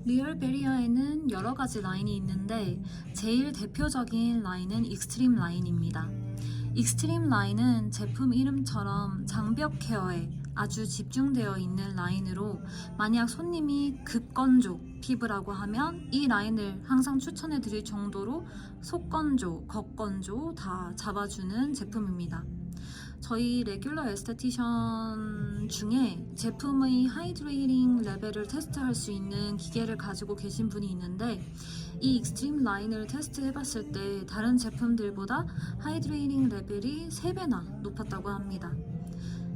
리얼베리아에는 여러 가지 라인이 있는데 제일 대표적인 라인은 익스트림 라인입니다. 익스트림 라인은 제품 이름처럼 장벽 케어에 아주 집중되어 있는 라인으로 만약 손님이 급건조 피부라고 하면 이 라인을 항상 추천해 드릴 정도로 속건조, 겉건조 다 잡아주는 제품입니다. 저희 레귤러 에스테티션 중에 제품의 하이드레이팅 레벨을 테스트할 수 있는 기계를 가지고 계신 분이 있는데 이 익스트림 라인을 테스트해봤을 때 다른 제품들보다 하이드레이팅 레벨이 3배나 높았다고 합니다.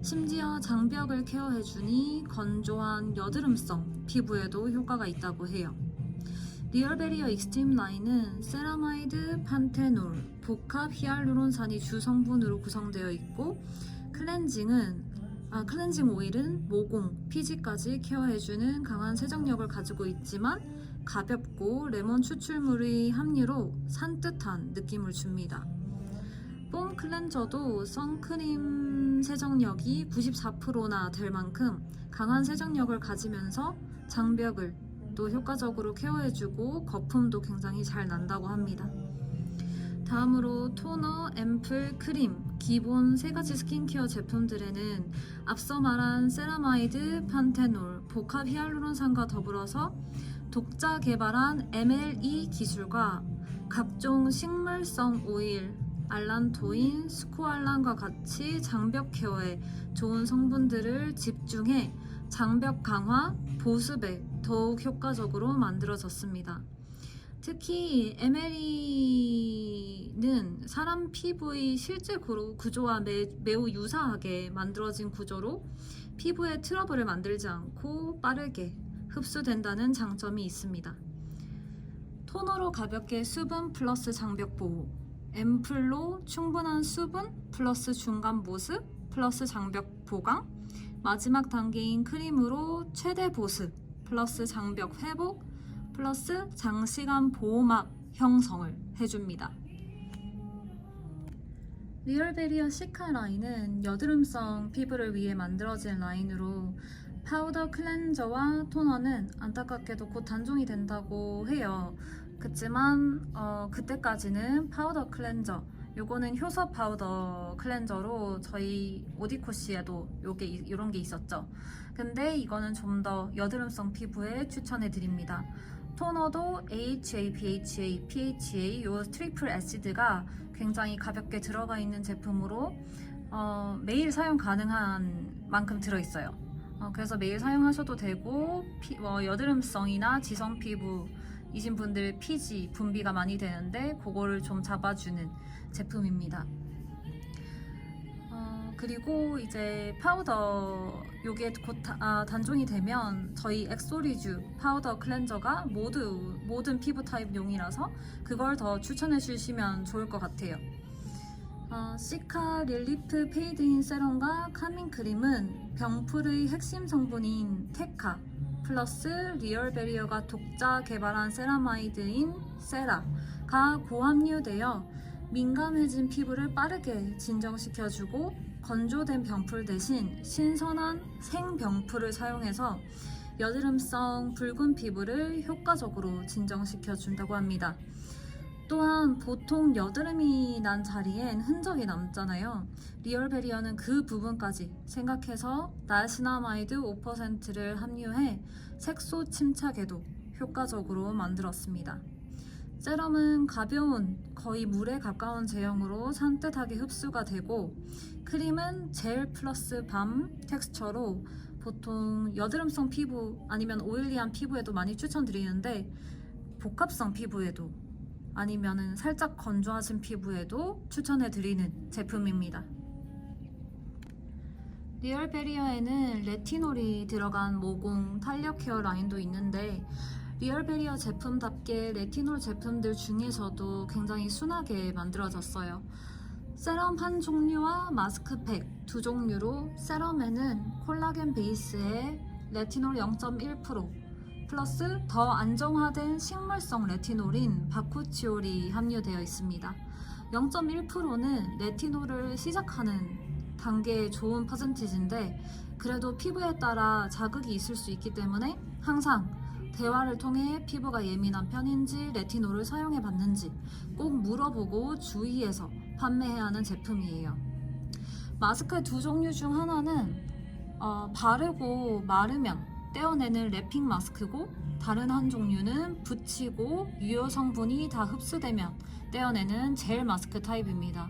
심지어 장벽을 케어해주니 건조한 여드름성 피부에도 효과가 있다고 해요. 리얼베리어 익스트림 라인은 세라마이드, 판테놀, 복합 히알루론산이 주 성분으로 구성되어 있고 클렌징 오일은 모공, 피지까지 케어해주는 강한 세정력을 가지고 있지만 가볍고 레몬 추출물의 함유로 산뜻한 느낌을 줍니다. 폼 클렌저도 선크림 세정력이 94%나 될 만큼 강한 세정력을 가지면서 장벽을 또 효과적으로 케어해주고 거품도 굉장히 잘 난다고 합니다. 다음으로 토너, 앰플, 크림 기본 3가지 스킨케어 제품들에는 앞서 말한 세라마이드, 판테놀, 복합 히알루론산과 더불어서 독자 개발한 MLE 기술과 각종 식물성 오일, 알란토인, 스코알란과 같이 장벽 케어에 좋은 성분들을 집중해 장벽 강화, 보습에 더욱 효과적으로 만들어졌습니다. 특히 MLE는 사람 피부의 실제 구조와 매우 유사하게 만들어진 구조로 피부에 트러블을 만들지 않고 빠르게 흡수된다는 장점이 있습니다. 토너로 가볍게 수분 플러스 장벽 보호, 앰플로 충분한 수분 플러스 중간 보습 플러스 장벽 보강, 마지막 단계인 크림으로 최대 보습 플러스 장벽 회복 플러스 장시간 보호막 형성을 해줍니다. 리얼베리어 시카 라인은 여드름성 피부를 위해 만들어진 라인으로 파우더 클렌저와 토너는 안타깝게도 곧 단종이 된다고 해요. 그치만 그때까지는 파우더 클렌저, 요거는 효소 파우더 클렌저로 저희 오디코시에도 이런 게 있었죠. 근데 이거는 좀 더 여드름성 피부에 추천해 드립니다. 토너도 AHA, BHA, PHA 요 트리플 애시드가 굉장히 가볍게 들어가 있는 제품으로 매일 사용 가능한 만큼 들어있어요. 그래서 매일 사용하셔도 되고 여드름성이나 지성 피부이신 분들 피지, 분비가 많이 되는데 그거를 좀 잡아주는 제품입니다. 그리고 이제 파우더 요게 곧 단종이 되면 저희 엑소리쥬 파우더 클렌저가 모든 피부 타입용이라서 그걸 더 추천해 주시면 좋을 것 같아요. 시카 릴리프 페이드인 세럼과 카밍 크림은 병풀의 핵심 성분인 테카 플러스 리얼베리어가 독자 개발한 세라마이드인 세라가 고함유되어 민감해진 피부를 빠르게 진정시켜주고 건조된 병풀 대신 신선한 생병풀을 사용해서 여드름성 붉은 피부를 효과적으로 진정시켜준다고 합니다. 또한 보통 여드름이 난 자리엔 흔적이 남잖아요. 리얼베리어는 그 부분까지 생각해서 나시나마이드 5%를 함유해 색소 침착에도 효과적으로 만들었습니다. 세럼은 가벼운 거의 물에 가까운 제형으로 산뜻하게 흡수가 되고 크림은 젤 플러스 밤 텍스처로 보통 여드름성 피부 아니면 오일리한 피부에도 많이 추천드리는데 복합성 피부에도 아니면은 살짝 건조하신 피부에도 추천해드리는 제품입니다. 리얼베리어에는 레티놀이 들어간 모공 탄력 케어 라인도 있는데 리얼베리어 제품답게 레티놀 제품들 중에서도 굉장히 순하게 만들어졌어요. 세럼 한 종류와 마스크팩 두 종류로 세럼에는 콜라겐 베이스에 레티놀 0.1% 플러스 더 안정화된 식물성 레티놀인 바쿠치올이 함유되어 있습니다. 0.1%는 레티놀을 시작하는 단계에 좋은 퍼센티지인데 그래도 피부에 따라 자극이 있을 수 있기 때문에 항상 대화를 통해 피부가 예민한 편인지 레티놀을 사용해봤는지 꼭 물어보고 주의해서 판매해야 하는 제품이에요. 마스크의 두 종류 중 하나는 바르고 마르면 떼어내는 랩핑 마스크고, 다른 한 종류는 붙이고 유효 성분이 다 흡수되면 떼어내는 젤 마스크 타입입니다.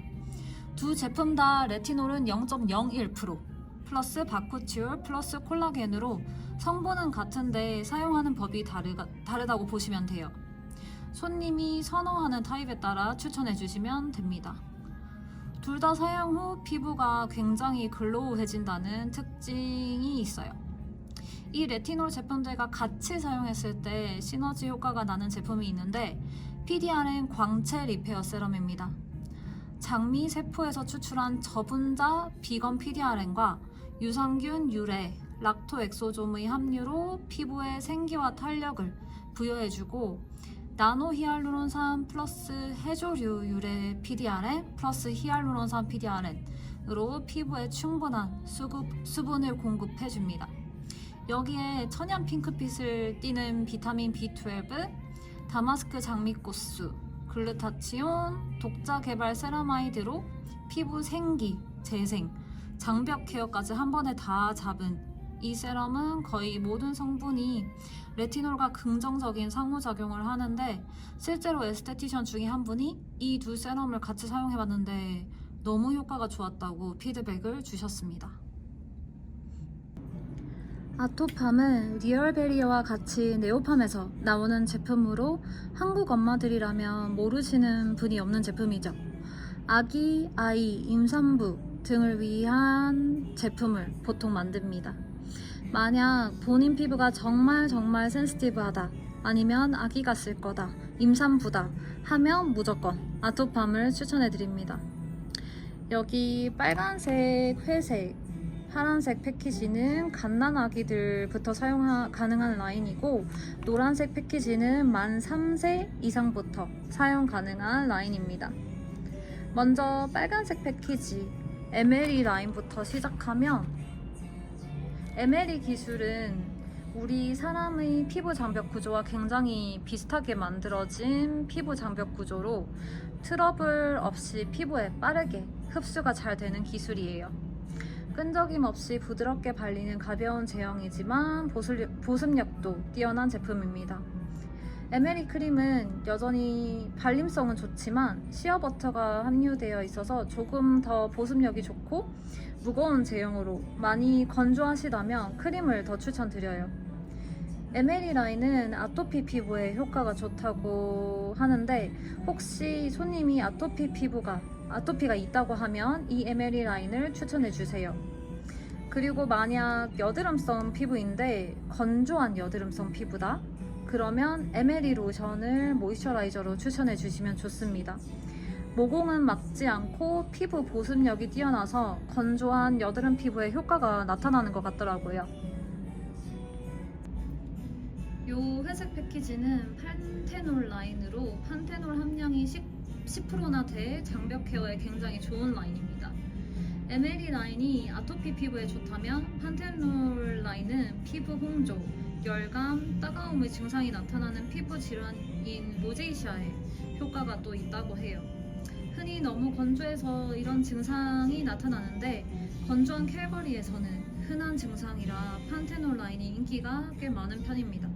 두 제품 다 레티놀은 0.01% 플러스 바쿠치올 플러스 콜라겐으로 성분은 같은데 사용하는 법이 다르다고 보시면 돼요. 손님이 선호하는 타입에 따라 추천해 주시면 됩니다. 둘 다 사용 후 피부가 굉장히 글로우해진다는 특징이 있어요. 이 레티놀 제품들과 같이 사용했을 때 시너지 효과가 나는 제품이 있는데 PDRN 광채 리페어 세럼입니다. 장미 세포에서 추출한 저분자 비건 PDRN과 유산균 유래, 락토엑소좀의 함유로 피부에 생기와 탄력을 부여해주고, 나노 히알루론산 플러스 해조류 유래 PDRN 플러스 히알루론산 PDRN으로 피부에 충분한 수분을 공급해줍니다. 여기에 천연 핑크빛을 띠는 비타민 B12, 다마스크 장미꽃수, 글루타치온, 독자 개발 세라마이드로 피부 생기, 재생, 장벽 케어까지 한 번에 다 잡은 이 세럼은 거의 모든 성분이 레티놀과 긍정적인 상호작용을 하는데, 실제로 에스테티션 중에 한 분이 이 두 세럼을 같이 사용해봤는데 너무 효과가 좋았다고 피드백을 주셨습니다. 아토팜은 리얼베리어와 같이 네오팜에서 나오는 제품으로 한국 엄마들이라면 모르시는 분이 없는 제품이죠. 아기, 아이, 임산부 등을 위한 제품을 보통 만듭니다. 만약 본인 피부가 정말 센시티브하다, 아니면 아기가 쓸 거다, 임산부다 하면 무조건 아토팜을 추천해드립니다. 여기 빨간색, 회색, 파란색 패키지는 갓난 아기들부터 사용 가능한 라인이고, 노란색 패키지는 만 3세 이상부터 사용 가능한 라인입니다. 먼저 빨간색 패키지 MLE 라인부터 시작하면, MLE 기술은 우리 사람의 피부 장벽 구조와 굉장히 비슷하게 만들어진 피부 장벽 구조로 트러블 없이 피부에 빠르게 흡수가 잘 되는 기술이에요. 끈적임 없이 부드럽게 발리는 가벼운 제형이지만 보습력도 뛰어난 제품입니다. MLE 크림은 여전히 발림성은 좋지만 시어버터가 함유되어 있어서 조금 더 보습력이 좋고 무거운 제형으로 많이 건조하시다면 크림을 더 추천드려요. MLE 라인은 아토피 피부에 효과가 좋다고 하는데, 혹시 손님이 아토피가 있다고 하면 이 MLE 라인을 추천해주세요. 그리고 만약 여드름성 피부인데 건조한 여드름성 피부다? 그러면 MLE 로션을 모이스처라이저로 추천해주시면 좋습니다. 모공은 막지 않고 피부 보습력이 뛰어나서 건조한 여드름 피부에 효과가 나타나는 것 같더라고요. 요 회색 패키지는 판테놀 라인으로 판테놀 함량이 10%나 돼 장벽 케어에 굉장히 좋은 라인입니다. MLE 라인이 아토피 피부에 좋다면 판테놀 라인은 피부 홍조, 열감, 따가움의 증상이 나타나는 피부 질환인 로제이샤에 효과가 또 있다고 해요. 흔히 너무 건조해서 이런 증상이 나타나는데, 건조한 캘거리에서는 흔한 증상이라 판테놀 라인이 인기가 꽤 많은 편입니다.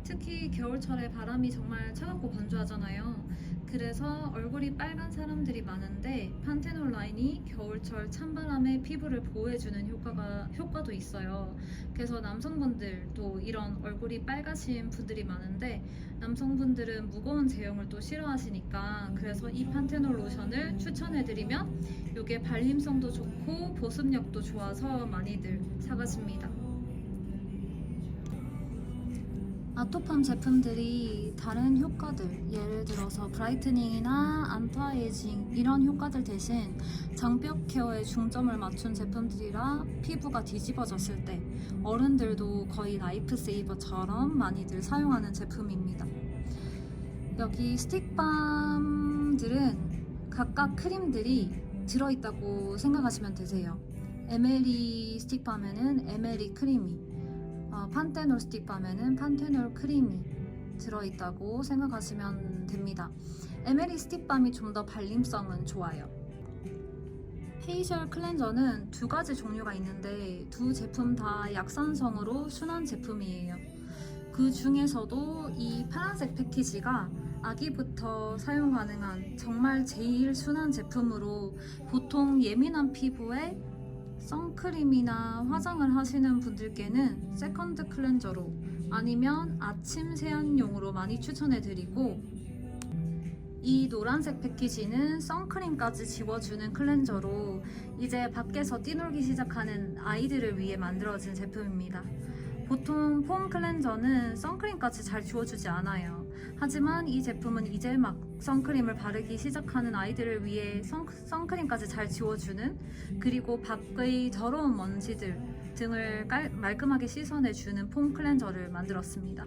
특히 겨울철에 바람이 정말 차갑고 건조하잖아요. 그래서 얼굴이 빨간 사람들이 많은데 판테놀 라인이 겨울철 찬바람에 피부를 보호해주는 효과도 있어요. 그래서 남성분들도 이런 얼굴이 빨가신 분들이 많은데, 남성분들은 무거운 제형을 또 싫어하시니까 그래서 이 판테놀 로션을 추천해드리면 이게 발림성도 좋고 보습력도 좋아서 많이들 사가십니다. 아토팜 제품들이 다른 효과들, 예를 들어서 브라이트닝이나 안티에이징 이런 효과들 대신 장벽 케어에 중점을 맞춘 제품들이라 피부가 뒤집어졌을 때 어른들도 거의 라이프 세이버처럼 많이들 사용하는 제품입니다. 여기 스틱밤들은 각각 크림들이 들어있다고 생각하시면 되세요. MLE 스틱밤에는 MLE 크림이, 판테놀 스틱밤에는 판테놀 크림이 들어있다고 생각하시면 됩니다. 에메리 스틱밤이 좀 더 발림성은 좋아요. 페이셜 클렌저는 두 가지 종류가 있는데 두 제품 다 약산성으로 순한 제품이에요. 그 중에서도 이 파란색 패키지가 아기부터 사용 가능한 정말 제일 순한 제품으로 보통 예민한 피부에 선크림이나 화장을 하시는 분들께는 세컨드 클렌저로 아니면 아침 세안용으로 많이 추천해드리고, 이 노란색 패키지는 선크림까지 지워주는 클렌저로 이제 밖에서 뛰놀기 시작하는 아이들을 위해 만들어진 제품입니다. 보통 폼 클렌저는 선크림까지 잘 지워주지 않아요. 하지만 이 제품은 이제 막 선크림을 바르기 시작하는 아이들을 위해 선크림까지 잘 지워주는, 그리고 밖의 더러운 먼지들 등을 말끔하게 씻어내주는 폼 클렌저를 만들었습니다.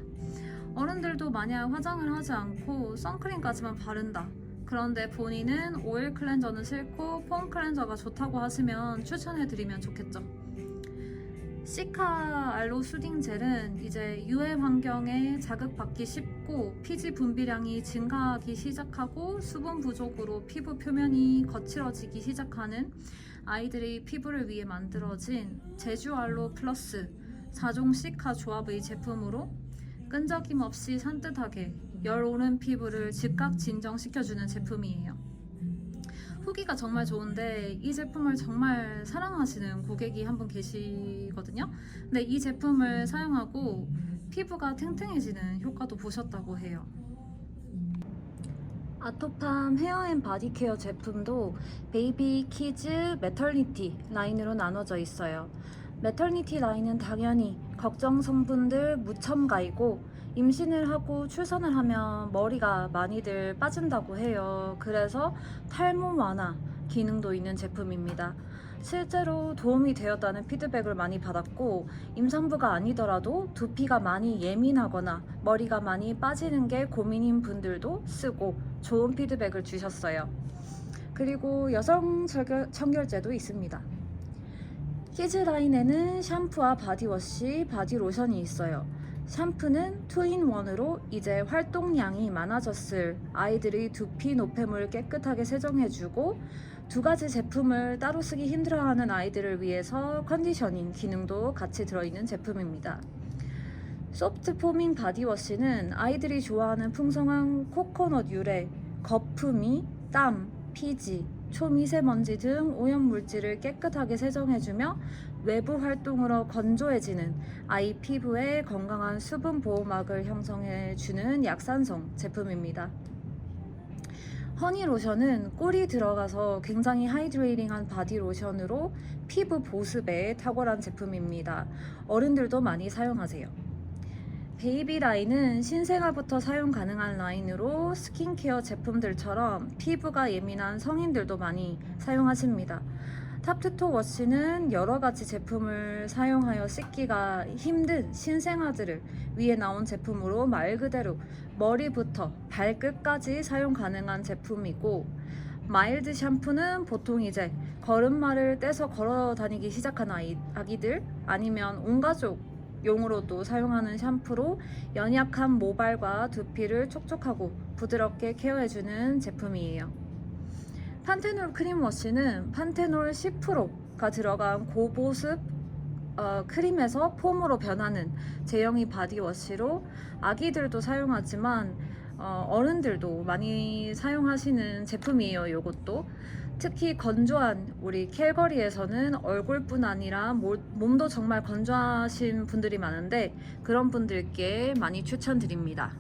어른들도 만약 화장을 하지 않고 선크림까지만 바른다, 그런데 본인은 오일 클렌저는 싫고 폼 클렌저가 좋다고 하시면 추천해드리면 좋겠죠. 시카 알로 수딩 젤은 이제 유해 환경에 자극받기 쉽고 피지 분비량이 증가하기 시작하고 수분 부족으로 피부 표면이 거칠어지기 시작하는 아이들의 피부를 위해 만들어진 제주 알로 플러스 4종 시카 조합의 제품으로 끈적임 없이 산뜻하게 열 오른 피부를 즉각 진정시켜주는 제품이에요. 후기가 정말 좋은데 이 제품을 정말 사랑하시는 고객이 한 분 계시거든요. 근데 이 제품을 사용하고 피부가 탱탱해지는 효과도 보셨다고 해요. 아토팜 헤어 앤 바디 케어 제품도 베이비, 키즈, 매터니티 라인으로 나눠져 있어요. 매터니티 라인은 당연히 걱정 성분들 무첨가이고, 임신을 하고 출산을 하면 머리가 많이들 빠진다고 해요. 그래서 탈모 완화 기능도 있는 제품입니다. 실제로 도움이 되었다는 피드백을 많이 받았고, 임산부가 아니더라도 두피가 많이 예민하거나 머리가 많이 빠지는 게 고민인 분들도 쓰고 좋은 피드백을 주셨어요. 그리고 여성 청결제도 있습니다. 키즈 라인에는 샴푸와 바디워시, 바디로션이 있어요. 샴푸는 2인원으로 이제 활동량이 많아졌을 아이들의 두피 노폐물 깨끗하게 세정해주고, 두 가지 제품을 따로 쓰기 힘들어하는 아이들을 위해서 컨디셔닝 기능도 같이 들어있는 제품입니다. 소프트 포밍 바디워시는 아이들이 좋아하는 풍성한 코코넛 유래, 거품이, 땀, 피지, 초미세먼지 등 오염물질을 깨끗하게 세정해주며 외부 활동으로 건조해지는 아이 피부에 건강한 수분 보호막을 형성해주는 약산성 제품입니다. 허니 로션은 꿀이 들어가서 굉장히 하이드레이팅한 바디 로션으로 피부 보습에 탁월한 제품입니다. 어른들도 많이 사용하세요. 베이비 라인은 신생아부터 사용 가능한 라인으로 스킨케어 제품들처럼 피부가 예민한 성인들도 많이 사용하십니다. 탑투토 워시는 여러 가지 제품을 사용하여 씻기가 힘든 신생아들을 위해 나온 제품으로 말 그대로 머리부터 발끝까지 사용 가능한 제품이고, 마일드 샴푸는 보통 이제 걸음마를 떼서 걸어 다니기 시작한 아기들 아니면 온 가족 용으로도 사용하는 샴푸로 연약한 모발과 두피를 촉촉하고 부드럽게 케어해주는 제품이에요. 판테놀 크림워시는 판테놀 10%가 들어간 고보습 크림에서 폼으로 변하는 제형의 바디워시로 아기들도 사용하지만 어른들도 많이 사용하시는 제품이에요. 이것도 특히 건조한 우리 캘거리에서는 얼굴뿐 아니라 몸도 정말 건조하신 분들이 많은데 그런 분들께 많이 추천드립니다.